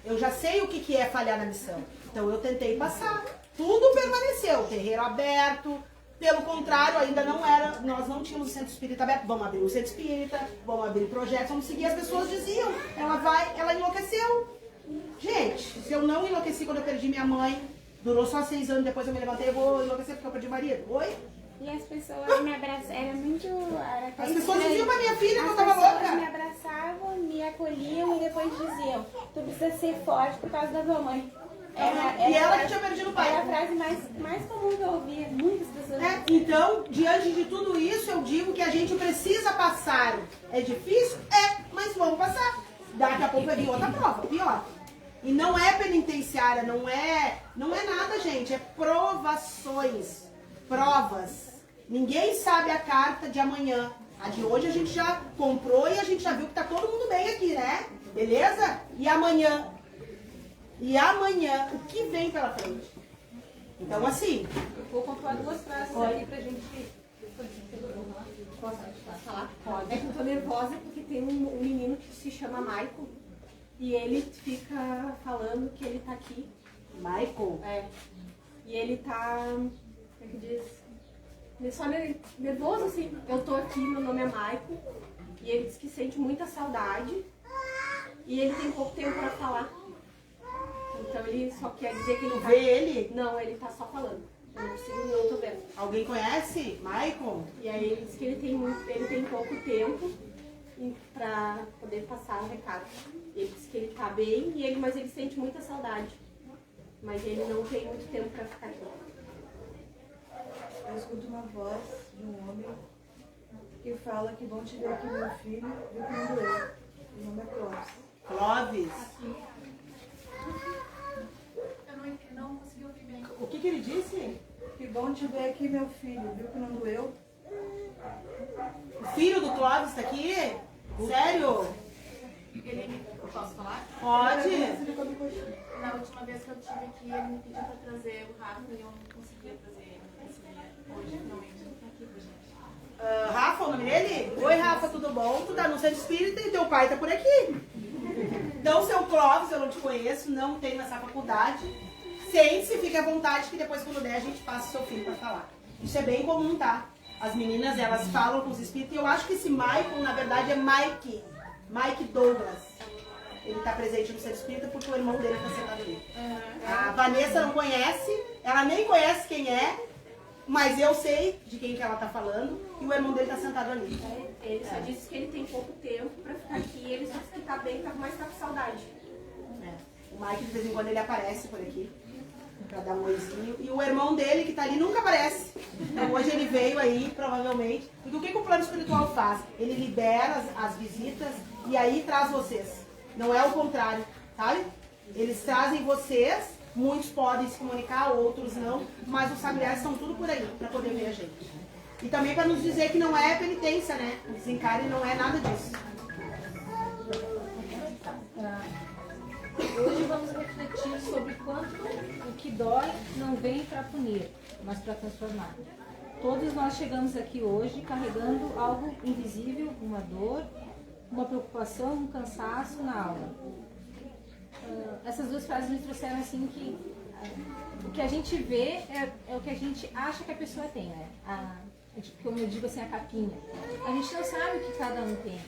Eu já sei o que é falhar na missão. Então eu tentei passar. Tudo permaneceu. Terreiro aberto. Pelo contrário, ainda não era. Nós não tínhamos o centro espírita aberto. Vamos abrir o centro espírita, vamos abrir projetos, vamos seguir. As pessoas diziam, ela enlouqueceu. Gente, se eu não enlouqueci quando eu perdi minha mãe, durou só 6 anos, depois eu me levantei, eu vou enlouquecer porque eu perdi o marido. Oi? E as pessoas me abraçavam, era muito... As pessoas diziam pra minha filha que eu tava louca. As pessoas me abraçavam, me acolhiam e depois diziam, tu precisa ser forte por causa da tua mãe. E ela que tinha perdido o pai. Era a frase mais comum que eu ouvia, muitas pessoas. Então, diante de tudo isso, eu digo que a gente precisa passar. É difícil? É, mas vamos passar. Daqui a pouco vai vir outra prova, pior. E não é penitenciária, não é nada, gente, é provações, provas. Ninguém sabe a carta de amanhã. A de hoje a gente já comprou e a gente já viu que tá todo mundo bem aqui, né? Beleza? E amanhã? E amanhã, o que vem pela frente? Então, assim... Vou pontuar 2 frases aqui pra gente... Posso falar? Pode. É que eu tô nervosa porque tem um menino que se chama Michael e ele fica falando que ele tá aqui. Michael? É. E ele tá... Como é que diz? Só nervoso, assim. Eu tô aqui, meu nome é Michael. E ele diz que sente muita saudade. E ele tem pouco tempo pra falar. Então ele só quer dizer que ele tá... Vê ele? Não, ele tá só falando. Eu não tô vendo. Alguém conhece? Michael? E aí ele diz que ele tem pouco tempo pra poder passar o recado. Ele diz que ele tá bem, mas ele sente muita saudade. Mas ele não tem muito tempo pra ficar aqui. Eu escuto uma voz de um homem que fala que bom te ver aqui, meu filho, viu que não doeu. O nome é Clóvis. Clóvis? Eu não consegui ouvir bem. O que ele disse? Que bom te ver aqui, meu filho, viu que não doeu? O filho do Clóvis está aqui? Sério? Eu posso falar? Pode. Na última vez que eu estive aqui, ele me pediu para trazer o Rafa e eu não conseguia trazer ele. Hoje, finalmente, ele está aqui com a gente. Rafa, o nome dele? Oi, Rafa, tudo bom? Tu tá no centro espírita e teu pai tá por aqui. Então, seu Clóvis, eu não te conheço, não tenho essa faculdade. Sente-se, fique à vontade que depois, quando der, a gente passa o seu filho para falar. Isso é bem comum, tá? As meninas, elas falam com os espíritos. E eu acho que esse Michael, na verdade, é Mike Douglas. Ele tá presente no centro espírita porque o irmão dele tá sentado ali. A Vanessa não conhece, ela nem conhece quem é, mas eu sei de quem que ela tá falando e o irmão dele tá sentado ali. Ele só disse que ele tem pouco tempo pra ficar aqui, ele só disse que tá bem, mas tá com saudade. O Mike, de vez em quando, ele aparece por aqui pra dar um oizinho. E o irmão dele, que tá ali, nunca aparece. Então hoje ele veio aí, provavelmente. Porque o que o plano espiritual faz? Ele libera as visitas e aí traz vocês. Não é o contrário, sabe? Eles trazem vocês, muitos podem se comunicar, outros não, mas os familiares estão tudo por aí para poder ver a gente. E também para nos dizer que não é penitência, né? O desencare não é nada disso. Hoje vamos refletir sobre quanto o que dói não vem para punir, mas para transformar. Todos nós chegamos aqui hoje carregando algo invisível, uma dor, uma preocupação, um cansaço na alma. Essas 2 frases me trouxeram assim que o que a gente vê é o que a gente acha que a pessoa tem, né? Como eu digo assim, a capinha. A gente não sabe o que cada um tem.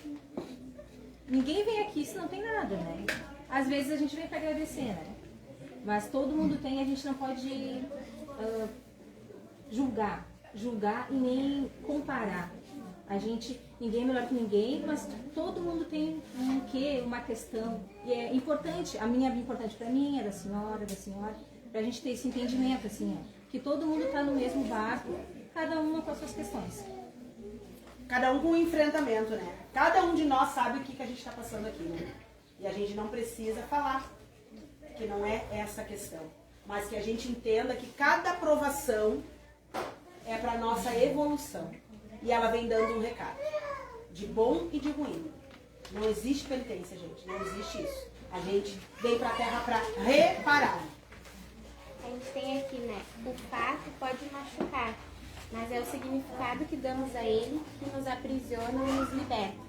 Ninguém vem aqui se não tem nada, né? Às vezes a gente vem para agradecer, né? Mas todo mundo tem, a gente não pode julgar e nem comparar. Ninguém é melhor que ninguém, mas todo mundo tem um quê, uma questão. E é importante, a minha é importante para mim, é da senhora, pra gente ter esse entendimento, assim, que todo mundo tá no mesmo barco, cada um com as suas questões. Cada um com um enfrentamento, né? Cada um de nós sabe o que a gente está passando aqui, né? E a gente não precisa falar que não é essa a questão. Mas que a gente entenda que cada provação é para nossa evolução. E ela vem dando um recado. De bom e de ruim. Não existe penitência, gente. Não existe isso. A gente vem pra Terra pra reparar. A gente tem aqui, né? O fato pode machucar, mas é o significado que damos a ele que nos aprisiona e nos liberta.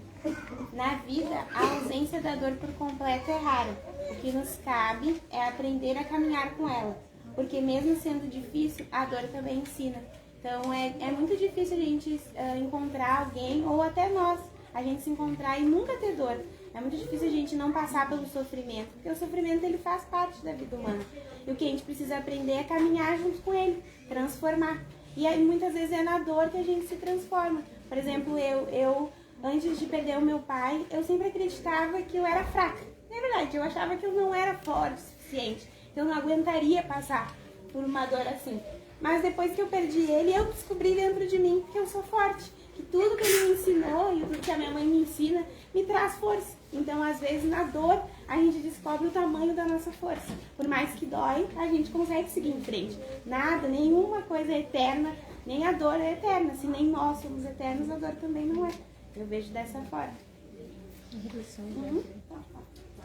Na vida, a ausência da dor por completo é rara. O que nos cabe é aprender a caminhar com ela, porque mesmo sendo difícil, a dor também ensina. Então é muito difícil a gente encontrar alguém, ou até nós, a gente se encontrar e nunca ter dor. É muito difícil a gente não passar pelo sofrimento, porque o sofrimento ele faz parte da vida humana. E o que a gente precisa aprender é caminhar junto com ele, transformar. E aí muitas vezes é na dor que a gente se transforma. Por exemplo, eu antes de perder o meu pai, eu sempre acreditava que eu era fraca. É verdade, eu achava que eu não era forte o suficiente, que eu não aguentaria passar por uma dor assim. Mas depois que eu perdi ele, eu descobri dentro de mim que eu sou forte, que tudo que ele me ensinou e tudo que a minha mãe me ensina me traz força. Então, às vezes, na dor, a gente descobre o tamanho da nossa força. Por mais que dói, a gente consegue seguir em frente. Nada, nenhuma coisa é eterna, nem a dor é eterna. Se nem nós somos eternos, a dor também não é. Eu vejo dessa forma.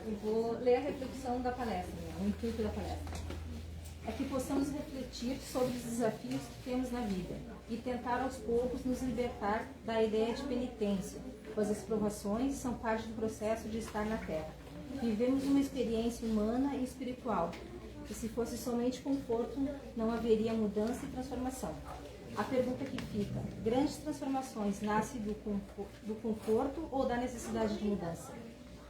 Eu vou ler a reflexão da palestra, o intuito da palestra. É que possamos refletir sobre os desafios que temos na vida e tentar aos poucos nos libertar da ideia de penitência, pois as provações são parte do processo de estar na Terra. Vivemos uma experiência humana e espiritual, e se fosse somente conforto, não haveria mudança e transformação. A pergunta que fica: grandes transformações nascem do conforto ou da necessidade de mudança?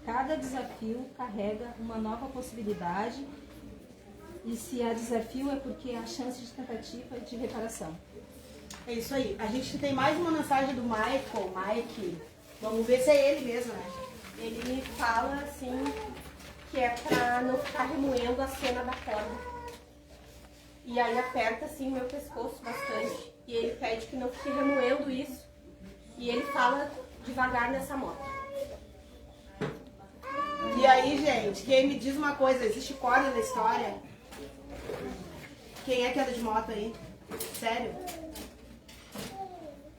Cada desafio carrega uma nova possibilidade, e se há desafio é porque há chance de tentativa e de reparação. É isso aí. A gente tem mais uma mensagem do Mike. Vamos ver se é ele mesmo, né? Ele fala assim que é pra não ficar remoendo a cena da corda. E aí aperta assim meu pescoço bastante. E ele pede que não fique remoendo isso. E ele fala devagar nessa moto. E aí, gente, quem me diz uma coisa, existe corda na história? Quem é que anda de moto aí? Sério?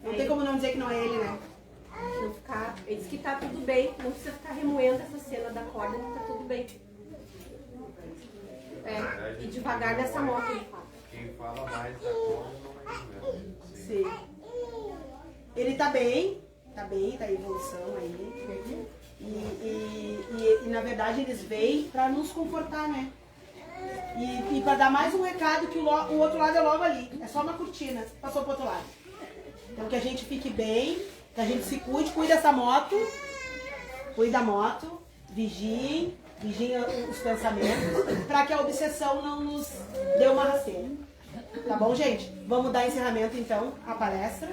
Não tem como não dizer que não é ele, né? Não ficar, ele diz que tá tudo bem, não precisa ficar remoendo essa cena da corda, que tá tudo bem. E devagar nessa moto ele fala. Quem fala mais da corda não é ele. Sim. Ele tá bem em evolução aí. E na verdade eles vêm pra nos confortar, né? E para dar mais um recado que o outro lado é logo ali. É só uma cortina. Passou pro outro lado. Então que a gente fique bem, que a gente se cuide dessa moto. Cuide da moto. Vigiem os pensamentos. Para que a obsessão não nos dê uma rasteira. Tá bom, gente? Vamos dar encerramento então à palestra.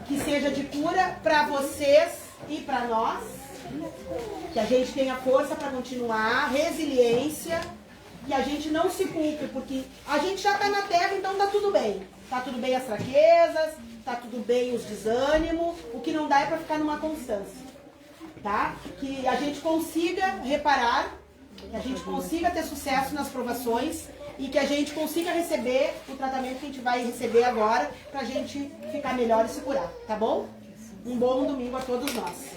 Que seja de cura para vocês e para nós. Que a gente tenha força para continuar, resiliência. Que a gente não se culpe, porque a gente já está na Terra, então tá tudo bem. Tá tudo bem as fraquezas, tá tudo bem os desânimos. O que não dá é para ficar numa constância. Tá? Que a gente consiga reparar, que a gente consiga ter sucesso nas provações e que a gente consiga receber o tratamento que a gente vai receber agora pra gente ficar melhor e se curar. Tá bom? Um bom domingo a todos nós.